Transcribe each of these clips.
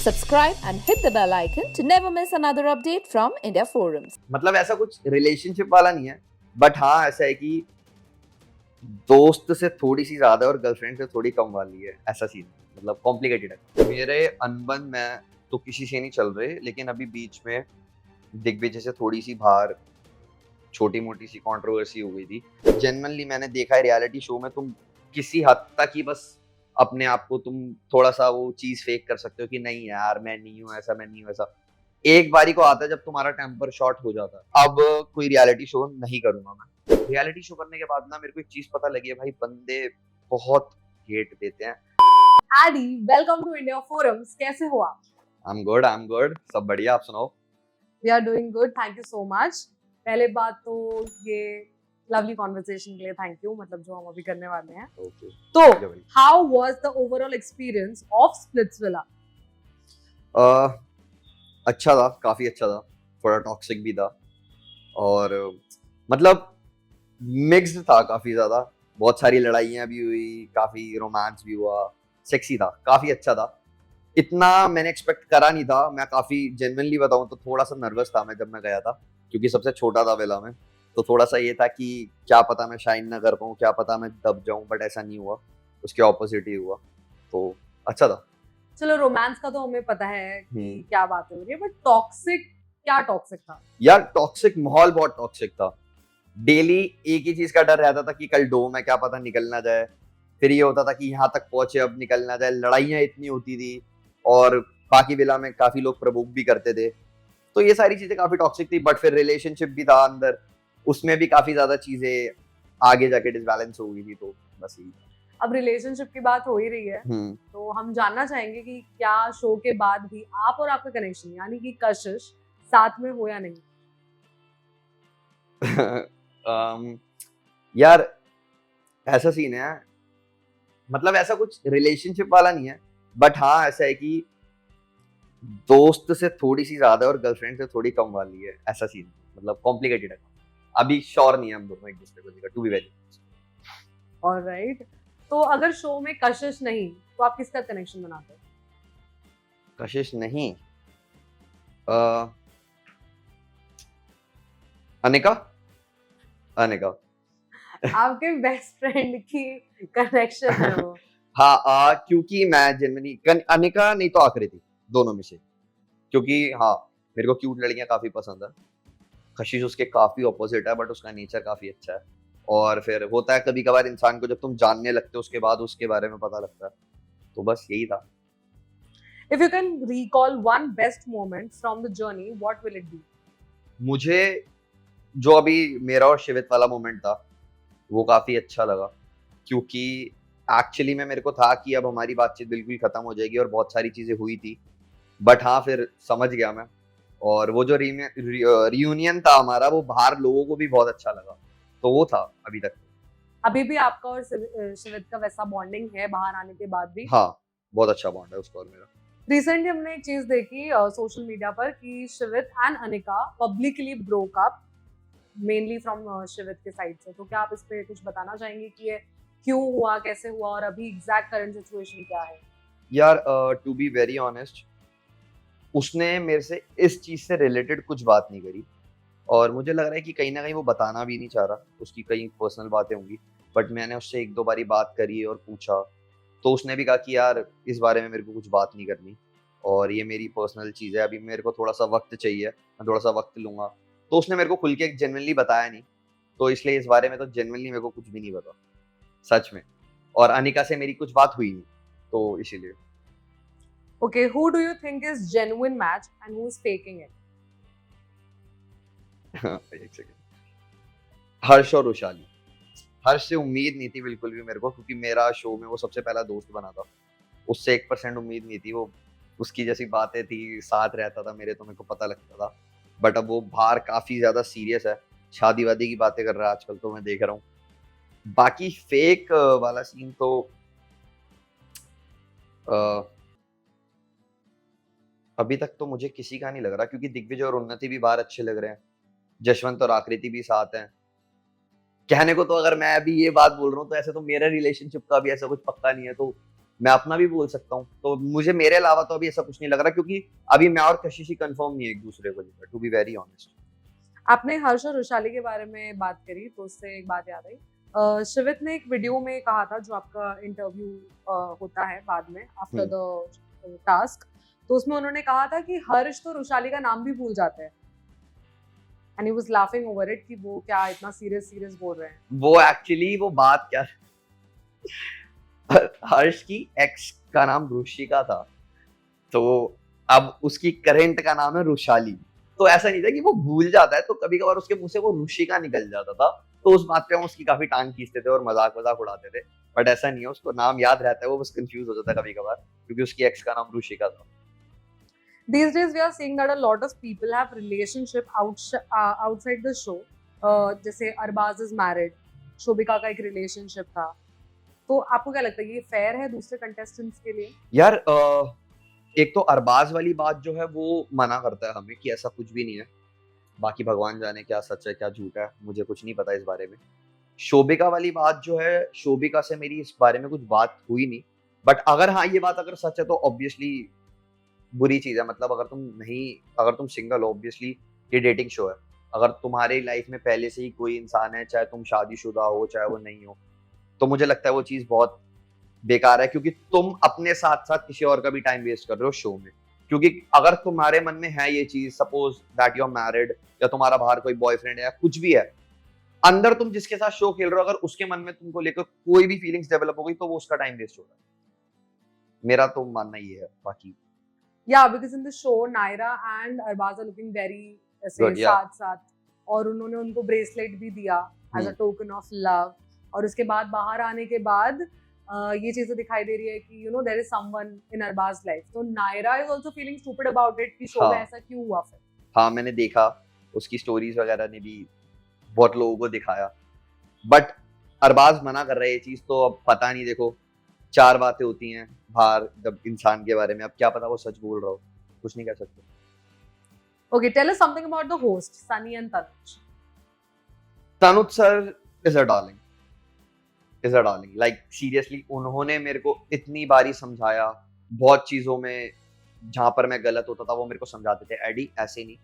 subscribe and hit the bell icon to never miss another update from India Forums. मतलब ऐसा कुछ relationship वाला नहीं है, बट हाँ ऐसा है कि दोस्त से थोड़ी सी ज्यादा और गर्लफ्रेंड से थोड़ी कम वाली है, ऐसा सीन मतलब कॉम्प्लिकेटेड है। मेरे अनबन में तो किसी से नहीं चल रहे, लेकिन अभी बीच में दिग्विजय से थोड़ी सी बाहर छोटी मोटी सी कंट्रोवर्सी हो गई थी। जेन्युइनली मैंने देखा है रियलिटी शो में तुम किसी हद तक ही बस अपने आप को तुम थोड़ा सा वो चीज फेक कर सकते हो कि नहीं यार मैं नहीं हूँ ऐसा, मैं नहीं हूँ ऐसा। एक बारी को आता है जब तुम्हारा टेम्पर शॉर्ट हो जाता है। अब कोई रियलिटी शो नहीं करूंगा मैं। रियलिटी शो करने के बाद ना मेरे को एक चीज पता लगी है भाई, बंदे बहुत हेट देते हैं। एडी, वेलकम टू इंडिया फोरम्स। कैसे हो आप? आई एम गुड, सब बढ़िया, आप सुनाओ। We are doing good, thank you so much. पहले बात तो ये लवली कॉन्वर्सेशन के लिए थैंक यू, मतलब जो हम अभी करने वाले हैं। ओके, तो how was the overall experience of Splitsvilla? अच्छा था, काफी अच्छा था, थोड़ा टॉक्सिक भी था और मतलब मिक्स्ड था काफी ज्यादा। बहुत सारी लड़ाइयाँ भी हुई, काफी रोमांस भी हुआ, सेक्सी था, काफी अच्छा था। इतना मैंने एक्सपेक्ट करा नहीं था। मैं काफी जेन्युइनली बताऊं तो थोड़ा सा नर्वस था मैं जब मैं गया था, क्योंकि सबसे छोटा था विला में। तो थोड़ा सा ये था कि क्या पता मैं शाइन ना कर पाऊँ, क्या पता मैं दब जाऊं, बट ऐसा नहीं हुआ, उसके ऑपोजिट ही हुआ। तो अच्छा था। चलो, रोमांस का तो हमें पता है कि क्या बात हो रही है, बट टॉक्सिक, क्या टॉक्सिक था यार? टॉक्सिक माहौल बहुत टॉक्सिक था। डेली एक ही चीज का डर रहता था कि कल डोम है, क्या पता निकल ना जाए। फिर ये होता था कि यहाँ तक पहुंचे अब निकल ना जाए। लड़ाइयाँ इतनी होती थी और बाकी विला में काफी लोग प्रवोक भी करते थे। तो ये सारी चीजें काफी टॉक्सिक थी। बट फिर रिलेशनशिप भी था अंदर, उसमें भी काफी ज्यादा चीजें आगे जाके डिसबैलेंस हो गई थी। तो बस यही। अब रिलेशनशिप की बात हो ही रही है, तो हम जानना चाहेंगे कि क्या शो के बाद भी आप और आपका कनेक्शन यानी कि कशिश साथ में हो या नहीं? यार ऐसा सीन है, मतलब ऐसा कुछ रिलेशनशिप वाला नहीं है, बट हाँ ऐसा है कि दोस्त से थोड़ी सी ज्यादा और गर्लफ्रेंड से थोड़ी कम वाली है, ऐसा सीन मतलब कॉम्प्लिकेटेड है। अभी श्योर नहीं है हम दोनों एक दूसरे को लेकर, टू बी वेरी ऑलराइट। तो अगर शो में कशिश नहीं तो आप किसका कनेक्शन बनाते हो? कशिश नहीं, अनिका। अनिका आपके बेस्ट फ्रेंड की कनेक्शन है वो। हाँ, क्योंकि मैं जनरली अनिका नहीं तो आकृति, दोनों में से। क्योंकि हाँ मेरे को क्यूट लड़कियां काफी पसंद है। कशिश उसके काफी ऑपोजिट है, बट उसका नेचर काफी अच्छा है। और फिर होता है कभी कभार इंसान को जब तुम जानने लगते हो उसके बाद उसके बारे में पता लगता है। तो बस यही था। If you can recall one best moment from the journey, what will it be? मुझे जो अभी मेरा और शिवित वाला मोमेंट था वो काफी अच्छा लगा, क्योंकि एक्चुअली में मेरे को था कि अब हमारी बातचीत बिल्कुल खत्म हो जाएगी और बहुत सारी चीजें हुई थी। बट हाँ फिर समझ गया मैं, और वो जो रियूनियन था हमारा वो बाहर लोगों को भी बहुत अच्छा लगा। तो वो था अभी तक। अभी भी आपका और शिवित का वैसा बॉन्डिंग है बाहर आने के बाद भी? हाँ बहुत अच्छा बॉन्ड है उसका और मेरा। रिसेंटली हमने एक चीज देखी सोशल मीडिया पर कि Shivit and Anika publicly broke up, mainly from Shivit के साइड से। तो क्या आप इस पे कुछ बताना चाहेंगे कि ये क्यों हुआ, कैसे हुआ और अभी एग्जैक्ट करंट सिचुएशन क्या है? यार टू बी वेरी ऑनेस्ट, उसने मेरे से इस चीज से रिलेटेड कुछ बात नहीं करी, और मुझे लग रहा है कि कहीं ना कहीं वो बताना भी नहीं चाह रहा। उसकी कई पर्सनल बातें होंगी, बट मैंने उससे एक दो बारी बात करी और पूछा, तो उसने भी कहा कि यार इस बारे में मेरे को कुछ बात नहीं करनी, और ये मेरी पर्सनल चीज़ है, अभी मेरे को थोड़ा सा वक्त चाहिए, मैं थोड़ा सा वक्त लूंगा। तो उसने मेरे को खुल के जेन्युइनली बताया नहीं, तो इसलिए इस बारे में तो जेन्युइनली मेरे को कुछ भी नहीं पता सच में। और अनिका से मेरी कुछ बात हुई नहीं, तो इसीलिए। Okay, who do you think is genuine match and who is faking it? एक सेकंड। हर्ष और उशाली। हर्ष से उम्मीद नहीं थी बिल्कुल भी मेरे को, क्योंकि मेरा शो में वो सबसे पहला दोस्त बना था। उससे 1% उम्मीद नहीं थी। वो उसकी जैसी बातें थी, साथ रहता था मेरे, तो मेरे को पता लगता था। बट अब वो बाहर काफी ज्यादा सीरियस है, शादी वादी की बातें कर रहा है आजकल, तो मैं देख रहा हूँ। बाकी फेक वाला सीन तो अभी तक तो मुझे किसी का नहीं लग रहा, क्योंकि दिग्विजय और उन्नति भी बाहर अच्छे लग रहे हैं, जशवंत और आकृति भी साथ हैं। कहने को तो अगर मैं अभी ये बात बोल रहा हूँ तो ऐसे तो मेरा रिलेशनशिप का भी ऐसा कुछ पक्का नहीं है, तो मैं अपना भी बोल सकता हूँ। तो मुझे मेरे अलावा तो अभी ऐसा कुछ नहीं लग रहा, क्योंकि अभी मैं और कशिश ही कंफर्म नहीं है एक दूसरे को लेकर, टू बी वेरी ऑनेस्ट। आपने हर्ष और वैशाली के बारे में बात करी तो उससे एक बात याद आई। शिवित ने एक वीडियो में कहा था, जो आपका इंटरव्यू होता है बाद में आफ्टर द टास्क, तो उसमें उन्होंने कहा था कि हर्ष तो वैशाली का नाम भी भूल जाते हैं, and he was laughing over it कि वो क्या इतना सीरियस बोल रहे हैं। वो एक्चुअली वो बात क्या, हर्ष की एक्स का नाम रुशिका था, तो अब उसकी करंट का नाम है रुशाली। तो ऐसा नहीं था कि वो भूल जाता है, तो कभी कभार उसके मुंह से वो रुशिका निकल जाता था, तो उस बात पे हम उसकी काफी टांग खींचते थे और मजाक मजाक उड़ाते थे। बट ऐसा नहीं है, उसको नाम याद रहता है, वो बस कंफ्यूज हो जाता है कभी कभार, क्योंकि उसकी एक्स का नाम रुशिका था। These days we are seeing that a lot of people have relationship outside the show. जैसे अरबाज इज मैरिड, शोभिका का एक रिलेशनशिप था, तो आपको क्या लगता है ये फेयर है दूसरे कंटेस्टेंट्स के लिए? यार एक तो अरबाज वाली बात जो है वो मना करता है हमें कि ऐसा कुछ भी नहीं है, बाकी भगवान जाने क्या सच है क्या झूठ है, मुझे कुछ नहीं पता इस बारे में। शोभिका वाली बात जो है, शोभिका से मेरी इस बारे में कुछ बात हुई नहीं, बट अगर हाँ ये बात अगर सच है तो ऑब्वियसली बुरी चीज है। मतलब अगर तुम सिंगल हो, ऑब्वियसली ये डेटिंग शो है, अगर तुम्हारी लाइफ में पहले से ही कोई इंसान है, चाहे तुम शादीशुदा हो चाहे वो नहीं हो, तो मुझे लगता है वो चीज बहुत बेकार है, क्योंकि तुम अपने साथ साथ किसी और का भी टाइम वेस्ट कर रहे हो शो में। क्योंकि अगर तुम्हारे मन में है ये चीज, suppose that you are married, या तुम्हारा बाहर कोई बॉयफ्रेंड है या कुछ भी है, अंदर तुम जिसके साथ शो खेल रहे हो, अगर उसके मन में तुमको लेकर कोई भी फीलिंग्स डेवलप हो गई, तो वो उसका टाइम वेस्ट हो रहा है। मेरा तो मानना ये है। बाकी Yeah, because in the show Naira and Arbaz are looking very ऐसे Good, yeah. साथ साथ, और उन्होंने उनको ब्रेसलेट भी दिया as a token of love, और उसके बाद बाहर आने के बाद ये चीजें दिखाई दे रही है कि there is someone in Arbaz life, तो Naira is also feeling stupid about it कि शो में ऐसा क्यों हुआ फिर। हाँ, मैंने देखा, उसकी स्टोरीज वगैरह ने भी बहुत लोगों को दिखाया, बट अरबाज मना कर रहा है ये चीज, तो अब पता नहीं, देखो 4 बातें होती हैं बाहर जब इंसान के बारे में, अब क्या पता वो सच बोल रहा हो, कुछ नहीं कह सकते। Okay, tell us something about the host, Sunny and Tanuj. Tanuj sir is a darling, like seriously उन्होंने मेरे को इतनी बारी समझाया, बहुत चीजों में जहां पर मैं गलत होता था वो मेरे को समझाते थे, एडी ऐसे नहीं,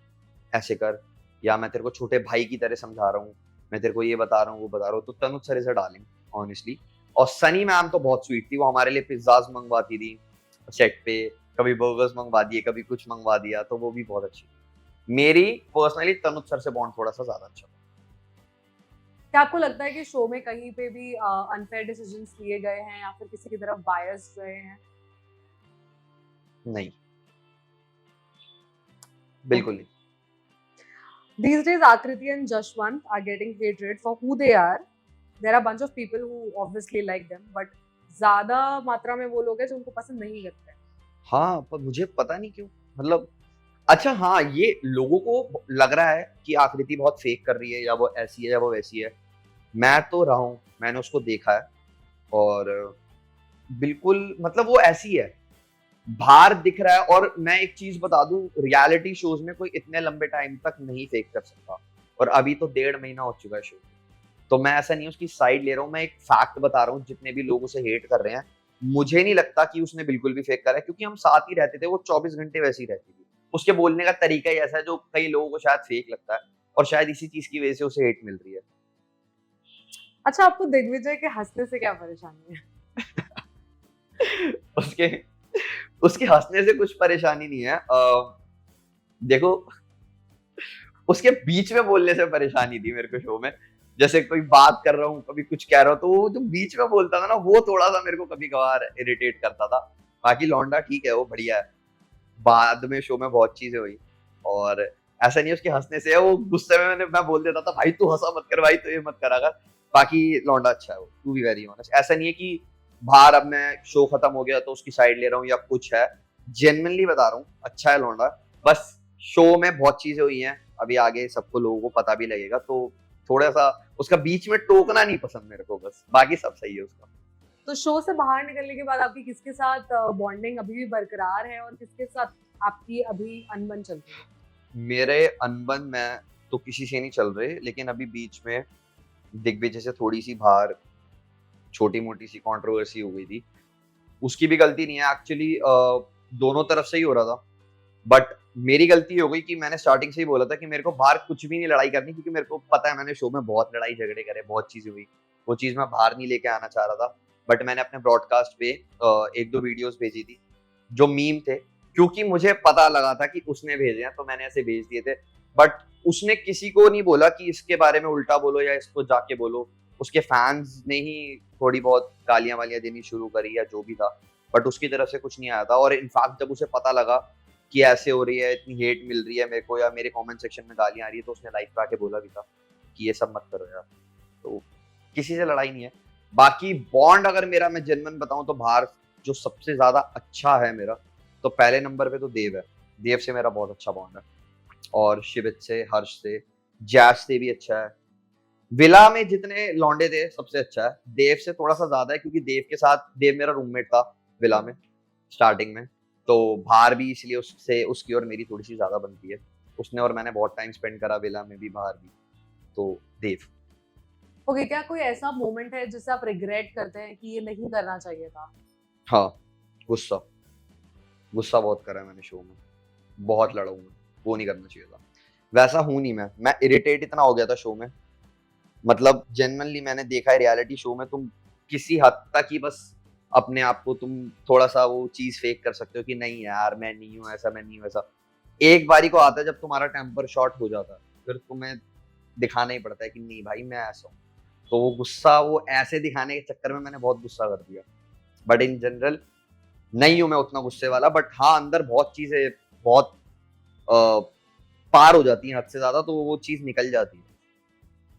ऐसे कर, या मैं तेरे को छोटे भाई की तरह समझा रहा हूँ, मैं तेरे को ये बता रहा हूँ वो बता रहा हूँ। तो Tanuj sir is a darling honestly. और सनी मैम तो बहुत स्वीट थी, वो हमारे लिए पिज्जाज मंगवाती थी सेट पे, कभी बर्गर्स मंगवा दिए, कभी कुछ मंगवा दिया, तो वो भी बहुत अच्छी। मेरी पर्सनली तनुज सर से बॉन्ड थोड़ा सा ज्यादा अच्छा। क्या आपको लगता है कि शो में कहीं पे भी अनफेयर डिसीजंस लिए गए हैं या फिर किसी की तरफ बायस रहे हैं? नहीं, बिल्कुल नहीं। These days Akriti and Jashwant are getting hated for who they are. There are a bunch of people who obviously like them, but ज्यादा मात्रा में वो लोग हैं जो उनको पसंद नहीं करते। हाँ, पर मुझे पता नहीं क्यों, मतलब अच्छा हाँ, ये लोगों को लग रहा है कि आकृति बहुत फेक कर रही है, या वो ऐसी है या वो वैसी है। मैं तो रहा हूँ, मैंने उसको देखा है, और बिल्कुल मतलब वो ऐसी है, बाहर दिख रहा है। और मैं एक चीज बता दूं, रियलिटी शोज में कोई इतने लंबे टाइम तक नहीं फेक कर सकता, और अभी तो 1.5 महीना हो चुका है शो, तो मैं ऐसा नहीं उसकी साइड ले रहा हूँ, मैं एक फैक्ट बता रहा हूँ। जितने भी लोग उसे हेट कर रहे हैं, मुझे नहीं लगता कि उसने बिल्कुल भी फेक करा है, क्योंकि हम साथ ही रहते थे, वो 24 घंटे वैसी रहती थी, उसके बोलने का तरीका ही ऐसा है जो कई लोगों को शायद फेक लगता है, और शायद इसी चीज की वजह से उसे हेट मिल रही है। अच्छा, आपको दिग्विजय के हंसने से क्या परेशानी है? उसके हंसने से कुछ परेशानी नहीं है। देखो, उसके बीच में बोलने से परेशानी थी मेरे को शो में। जैसे कोई बात कर रहा हूँ, कभी कुछ कह रहा हूँ, तो वो जो बीच में बोलता था ना, वो थोड़ा सा मेरे को कभी कभार इरिटेट करता था। बाकी लौंडा ठीक है, वो बढ़िया है। बाद में शो में बहुत चीजें हुई, और ऐसा नहीं उसके हंसने से है, वो गुस्से में मैं बोल देता था, भाई तू हंसा मत कर, भाई तू ये मत करा कर। बाकी लौंडा अच्छा है वो, टू बी वेरी ऑनेस्ट। ऐसा नहीं है कि बाहर अब मैं शो खत्म हो गया तो उसकी साइड ले रहा हूँ या कुछ है, जेन्युइनली बता रहा हूँ, अच्छा है लौंडा। बस शो में बहुत चीजें हुई हैं, अभी आगे सबको लोगों को पता भी लगेगा, तो थोड़ा सा उसका बीच में टोकना नहीं पसंद मेरे को, बस बाकी सब सही है उसका। तो शो से बाहर निकलने के बाद आपकी किसके साथ बॉन्डिंग अभी भी बरकरार है, और किसके साथ आपकी अभी अनबन चल रही है? मेरे अनबन में तो किसी से नहीं चल रहे, लेकिन अभी बीच में दिग्विजय से थोड़ी सी बाहर छोटी मोटी सी कंट्रोवर्सी हो गई थी, उसकी भी गलती नहीं है एक्चुअली, दोनों तरफ से ही हो रहा था। बट मेरी गलती हो गई कि मैंने स्टार्टिंग से ही बोला था कि मेरे को बाहर कुछ भी नहीं लड़ाई करनी, क्योंकि मेरे को पता है मैंने शो में बहुत लड़ाई झगड़े करे, बहुत चीजें हुई, वो चीज मैं बाहर नहीं लेके आना चाह रहा था। बट मैंने अपने ब्रॉडकास्ट पे एक दो वीडियोस भेजी थी जो मीम थे, क्योंकि मुझे पता लगा था कि उसने भेजे हैं, तो मैंने ऐसे भेज दिए थे। बट उसने किसी को नहीं बोला कि इसके बारे में उल्टा बोलो या इसको जाके बोलो। उसके फैंस ने ही थोड़ी बहुत गालियां वालियां देनी शुरू करी या जो भी था, बट उसकी तरफ से कुछ नहीं आया था। और इनफैक्ट जब उसे पता लगा कि ऐसे हो रही है, इतनी हेट मिल रही है मेरे को या मेरे कमेंट सेक्शन में गालियां आ रही है, तो उसने लाइव पे आके बोला भी था कि ये सब मत करो यार। तो किसी से लड़ाई नहीं है। बाकी बॉन्ड अगर मेरा मैं जेन्युइन बताऊं तो बाहर जो सबसे ज्यादा अच्छा है मेरा, तो पहले नंबर पे तो देव है। देव से मेरा बहुत अच्छा बॉन्ड है, और शिवित से, हर्ष से, जैश से भी अच्छा है। विला में जितने लौंडे थे सबसे अच्छा है। देव से थोड़ा सा ज्यादा है, क्योंकि देव के साथ, देव मेरा रूममेट था विला में स्टार्टिंग में, तो बाहर भी इसलिए उससे उसकी और मेरी थोड़ी सी ज्यादा बनती है। उसने और मैंने बहुत टाइम स्पेंड करा विला में भी, बाहर भी। तो देव। ओके, क्या कोई ऐसा मोमेंट है जिसे आप रिग्रेट करते हैं कि ये नहीं करना चाहिए था? हाँ, गुस्सा। गुस्सा बहुत करा है मैंने शो में, बहुत लड़ा हूं मैं, वो नहीं करना चाहिए था। वैसा हूं नहीं मैं इरिटेट इतना हो गया था शो में। मतलब जेन्युइनली मैंने देखा है रियलिटी शो में तुम किसी हद तक ही बस अपने आप को तुम थोड़ा सा वो चीज फेक कर सकते हो कि नहीं यार मैं नहीं हूँ ऐसा, मैं नहीं हूँ ऐसा। एक बारी को आता है जब तुम्हारा टेम्पर शॉर्ट हो जाता है, फिर तुम्हें दिखाना ही पड़ता है कि नहीं भाई मैं ऐसा हूँ। तो वो गुस्सा, वो ऐसे दिखाने के चक्कर में मैंने बहुत गुस्सा कर दिया। बट इन जनरल नहीं हूं मैं उतना गुस्से वाला, बट हाँ अंदर बहुत चीजें बहुत पार हो जाती हैं हद से ज्यादा, तो वो चीज निकल जाती है।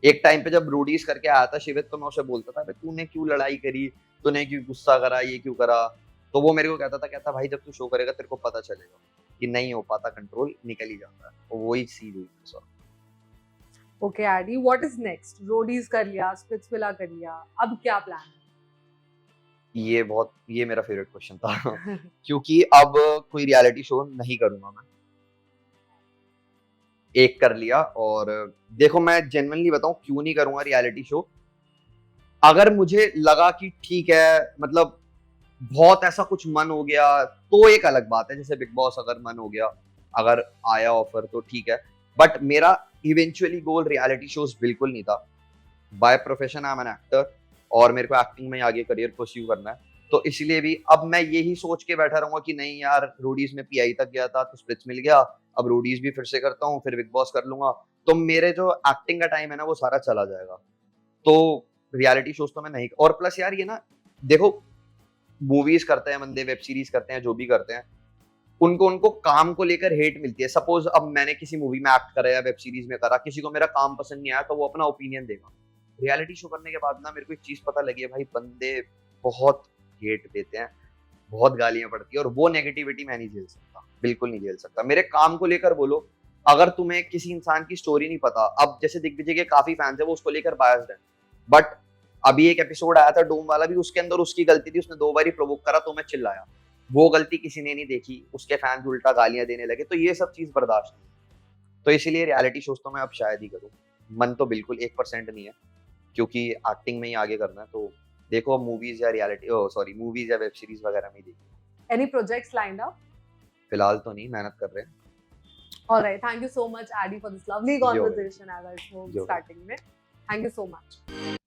एक टाइम पे जब रूडीज करके आया था शिवित, तो मैं उसे बोलता था तूने क्यों लड़ाई करी, तूने क्यों गुस्सा करा, ये क्यों करा। तो वो मेरे को कहता भाई जब तू शो करेगा तेरे को पता चलेगा कि नहीं हो पाता कंट्रोल, निकल ही जाता है। तो वही चीज हुई मेरे साथ। ओके आदि, व्हाट इज नेक्स्ट? रोडीज कर लिया, स्पिट्सविला कर लिया, अब क्या प्लान है? ये मेरा फेवरेट क्वेश्चन था क्योंकि अब कोई रियलिटी शो नहीं करूंगा मैं। एक कर लिया, और देखो मैं जेन्युइनली बताऊं क्यों नहीं करूंगा रियलिटी शो। अगर मुझे लगा कि ठीक है, मतलब बहुत ऐसा कुछ मन हो गया, तो एक अलग बात है। जैसे बिग बॉस अगर मन हो गया, अगर आया ऑफर तो ठीक है। बट मेरा इवेंचुअली गोल रियलिटी शोज बिल्कुल नहीं था। By profession I am an actor, और मेरे को एक्टिंग में आगे करियर परस्यू करना है। तो इसलिए भी अब मैं यही सोच के बैठा रहूंगा कि नहीं यार, रोडीज में पीआई तक गया था तो स्प्लिट्स मिल गया, अब रोडीज भी फिर से करता हूँ, फिर बिग बॉस कर लूंगा, तो मेरे जो एक्टिंग का टाइम है ना वो सारा चला जाएगा। तो रियलिटी शोज तो मैं नहीं। और प्लस यार ये ना, देखो मूवीज करते हैं बंदे, वेब सीरीज करते हैं, जो भी करते हैं, उनको उनको काम को लेकर हेट मिलती है। सपोज अब मैंने किसी मूवी में एक्ट करा या वेब सीरीज में करा, किसी को मेरा काम पसंद नहीं आया तो वो अपना ओपिनियन देगा। रियलिटी शो करने के बाद ना मेरे को एक चीज पता लगी है भाई, बंदे बहुत हेट देते हैं, बहुत गालियां पड़ती है, और वो नेगेटिविटी मैं नहीं झेल सकता, बिल्कुल नहीं झेल सकता। मेरे काम को लेकर बोलो, अगर तुम्हें किसी इंसान की स्टोरी नहीं पता, अब जैसे दिग्विजय के काफी फैंस है वो उसको लेकर बायस्ड है, बट अभी एक एपिसोड आया था डूम वाला भी, उसके अंदर उसकी गलती थी, उसने 2 बार प्रोवोक करा तो मैं चिल्लाया, वो गलती किसी ने नहीं देखी, उसके फैंस उल्टा गालियां देने लगे, तो ये सब चीज बर्दाश्त नहीं। तो इसीलिए रियलिटी शोज तो मैं अब शायद ही करूँ। मन तो बिल्कुल 1% नहीं है, क्योंकि एक्टिंग में ही आगे करना है। तो देखो मूवीज या रियलिटी, सॉरी मूवीज या वेब सीरीज वगैरह में ही देखो। Any projects lined up? फिलहाल तो नहीं, मेहनत कर रहे हैं। Alright, thank you so much Aadi for this lovely conversation as I spoke Yo. Starting में। Thank you so much.